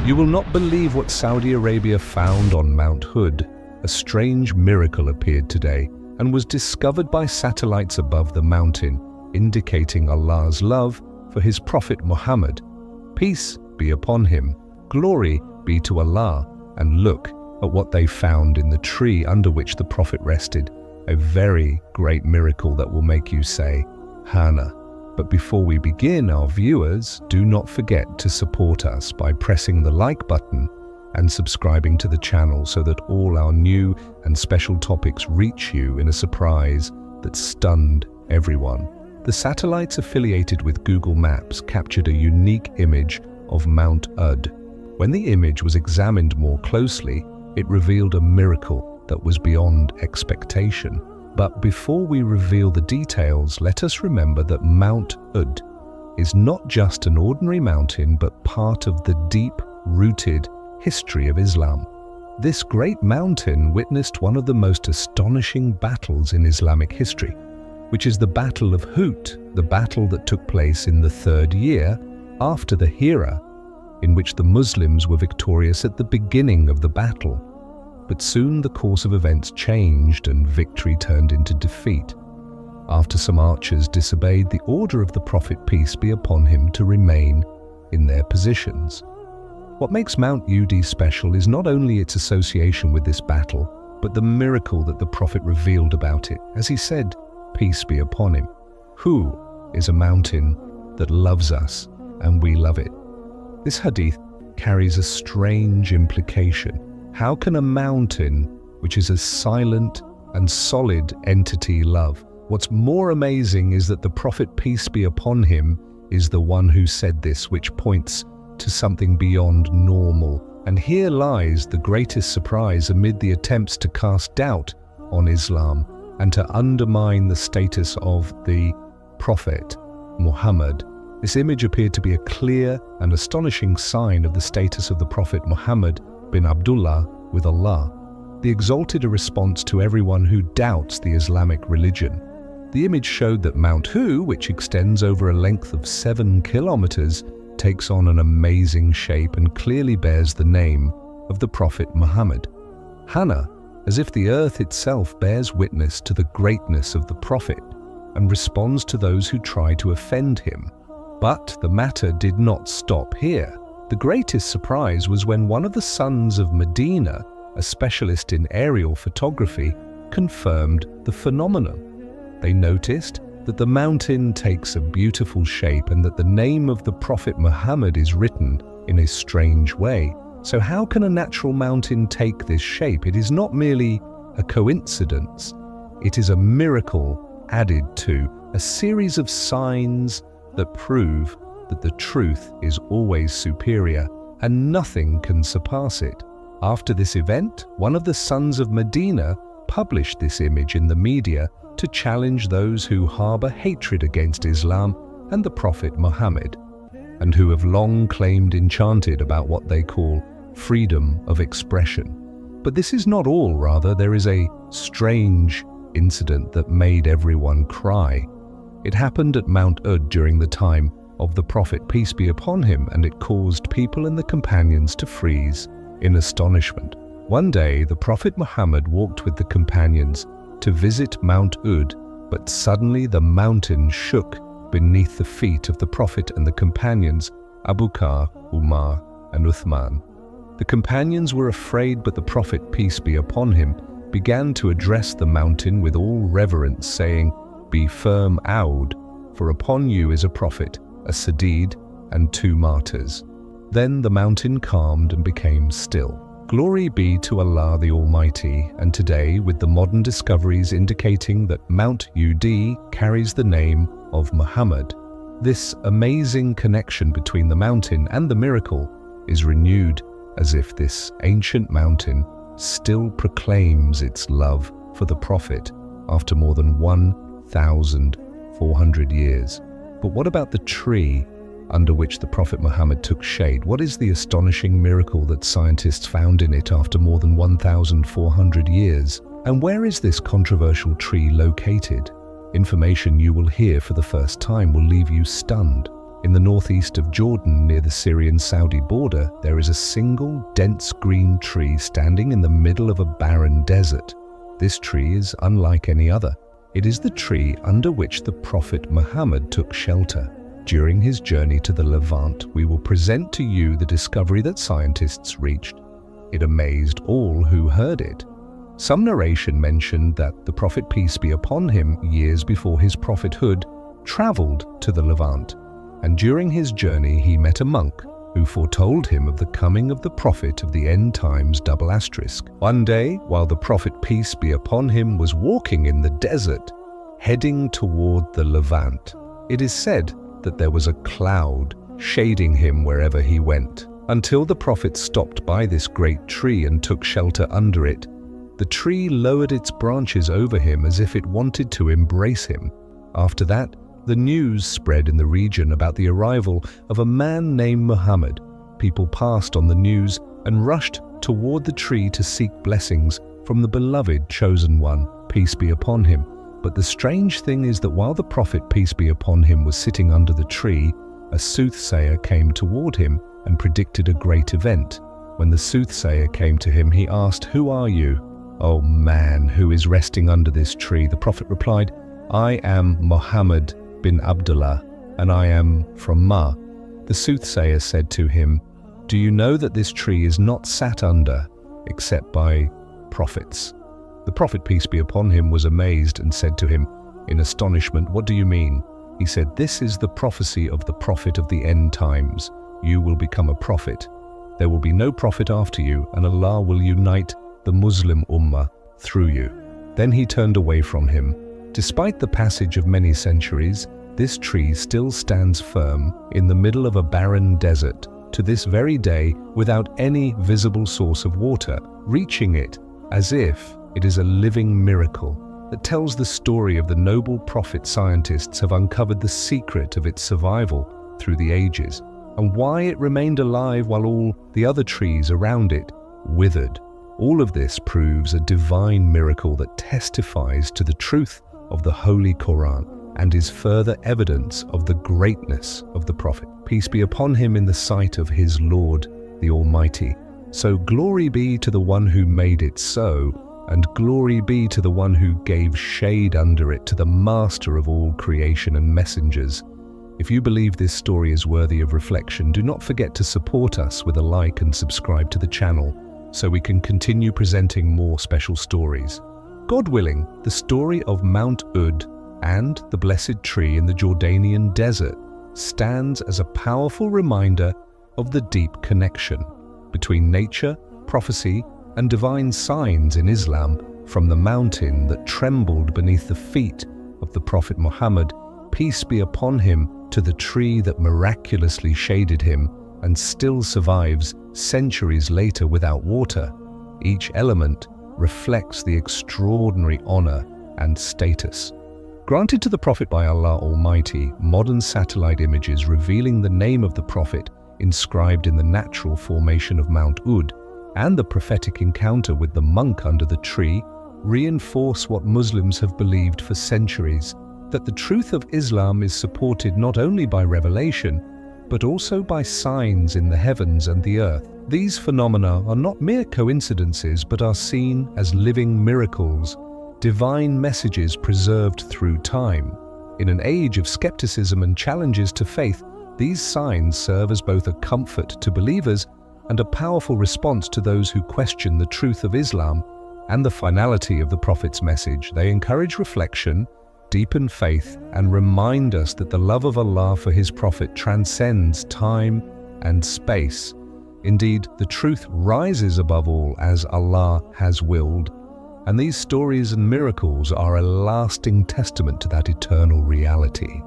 You will not believe what Saudi Arabia found on Mount Uhud. A strange miracle appeared today and was discovered by satellites above the mountain, indicating Allah's love for His Prophet Muhammad. Peace be upon him, glory be to Allah, and look at what they found in the tree under which the Prophet rested. A very great miracle that will make you say, Hana. But before we begin, our viewers, do not forget to support us by pressing the like button and subscribing to the channel so that all our new and special topics reach you in a surprise that stunned everyone. The satellites affiliated with Google Maps captured a unique image of Mount Uhud. When the image was examined more closely, it revealed a miracle that was beyond expectation. But before we reveal the details, let us remember that Mount Uhud is not just an ordinary mountain, but part of the deep-rooted history of Islam. This great mountain witnessed one of the most astonishing battles in Islamic history, which is the Battle of Uhud, the battle that took place in the 3rd year after the Hijra, in which the Muslims were victorious at the beginning of the battle. But soon the course of events changed and victory turned into defeat, after some archers disobeyed the order of the Prophet, peace be upon him, to remain in their positions. What makes Mount Uhud special is not only its association with this battle, but the miracle that the Prophet revealed about it, as he said, peace be upon him. Who is a mountain that loves us and we love it? This hadith carries a strange implication. How can a mountain, which is a silent and solid entity, love? What's more amazing is that the Prophet, peace be upon him, is the one who said this, which points to something beyond normal. And here lies the greatest surprise amid the attempts to cast doubt on Islam and to undermine the status of the Prophet Muhammad. This image appeared to be a clear and astonishing sign of the status of the Prophet Muhammad bin Abdullah with Allah, the exalted, a response to everyone who doubts the Islamic religion. The image showed that Mount Uhud, which extends over a length of 7 kilometers, takes on an amazing shape and clearly bears the name of the Prophet Muhammad. Hana, as if the earth itself bears witness to the greatness of the Prophet and responds to those who try to offend him. But the matter did not stop here. The greatest surprise was when one of the sons of Medina, a specialist in aerial photography, confirmed the phenomenon. They noticed that the mountain takes a beautiful shape and that the name of the Prophet Muhammad is written in a strange way. So how can a natural mountain take this shape? It is not merely a coincidence. It is a miracle added to a series of signs that prove that the truth is always superior and nothing can surpass it. After this event, one of the sons of Medina published this image in the media to challenge those who harbor hatred against Islam and the Prophet Muhammad, and who have long claimed enchanted about what they call freedom of expression. But this is not all, rather there is a strange incident that made everyone cry. It happened at Mount Uhud during the time of the Prophet, peace be upon him, and it caused people and the companions to freeze in astonishment. One day, the Prophet Muhammad walked with the companions to visit Mount Uhud, but suddenly the mountain shook beneath the feet of the Prophet and the companions, Abu Bakr, Umar, and Uthman. The companions were afraid, but the Prophet, peace be upon him, began to address the mountain with all reverence, saying, "Be firm, Aud, for upon you is a prophet, a Sadid, and 2 martyrs." Then the mountain calmed and became still. Glory be to Allah the Almighty, and today, with the modern discoveries indicating that Mount Uhud carries the name of Muhammad, this amazing connection between the mountain and the miracle is renewed, as if this ancient mountain still proclaims its love for the Prophet after more than 1,400 years. But what about the tree under which the Prophet Muhammad took shade? What is the astonishing miracle that scientists found in it after more than 1,400 years? And where is this controversial tree located? Information you will hear for the first time will leave you stunned. In the northeast of Jordan, near the Syrian-Saudi border, there is a single, dense green tree standing in the middle of a barren desert. This tree is unlike any other. It is the tree under which the Prophet Muhammad took shelter. During his journey to the Levant, we will present to you the discovery that scientists reached. It amazed all who heard it. Some narration mentioned that the Prophet, peace be upon him, years before his prophethood, traveled to the Levant, and during his journey he met a monk who foretold him of the coming of the Prophet of the end times ***. One day, while the Prophet, peace be upon him, was walking in the desert, heading toward the Levant, it is said that there was a cloud shading him wherever he went, until the Prophet stopped by this great tree and took shelter under it. The tree lowered its branches over him as if it wanted to embrace him. After that, the news spread in the region about the arrival of a man named Muhammad. People passed on the news and rushed toward the tree to seek blessings from the beloved chosen one, peace be upon him. But the strange thing is that while the Prophet, peace be upon him, was sitting under the tree, a soothsayer came toward him and predicted a great event. When the soothsayer came to him, he asked, "Who are you, O man who is resting under this tree?" The Prophet replied, "I am Muhammad bin Abdullah, and I am from Ma." The soothsayer said to him, "Do you know that this tree is not sat under except by prophets?" The Prophet, peace be upon him, was amazed and said to him in astonishment, "What do you mean?" He said, "This is the prophecy of the Prophet of the end times. You will become a prophet. There will be no prophet after you, and Allah will unite the Muslim Ummah through you." Then he turned away from him. Despite the passage of many centuries, this tree still stands firm in the middle of a barren desert to this very day without any visible source of water reaching it, as if it is a living miracle that tells the story of the noble prophet. Scientists have uncovered the secret of its survival through the ages and why it remained alive while all the other trees around it withered. All of this proves a divine miracle that testifies to the truth of the Holy Quran and is further evidence of the greatness of the Prophet, peace be upon him, in the sight of his Lord, the Almighty. So glory be to the one who made it so, and glory be to the one who gave shade under it, to the master of all creation and messengers. If you believe this story is worthy of reflection, do not forget to support us with a like and subscribe to the channel so we can continue presenting more special stories. God willing, the story of Mount Uhud and the blessed tree in the Jordanian desert stands as a powerful reminder of the deep connection between nature, prophecy, and divine signs in Islam, from the mountain that trembled beneath the feet of the Prophet Muhammad, peace be upon him, to the tree that miraculously shaded him and still survives centuries later without water. Each element reflects the extraordinary honor and status granted to the Prophet by Allah Almighty. Modern satellite images revealing the name of the Prophet inscribed in the natural formation of Mount Uhud and the prophetic encounter with the monk under the tree reinforce what Muslims have believed for centuries, that the truth of Islam is supported not only by revelation, but also by signs in the heavens and the earth. These phenomena are not mere coincidences, but are seen as living miracles, divine messages preserved through time. In an age of skepticism and challenges to faith, these signs serve as both a comfort to believers and a powerful response to those who question the truth of Islam and the finality of the Prophet's message. They encourage reflection, deepen faith, and remind us that the love of Allah for His Prophet transcends time and space. Indeed, the truth rises above all as Allah has willed, and these stories and miracles are a lasting testament to that eternal reality.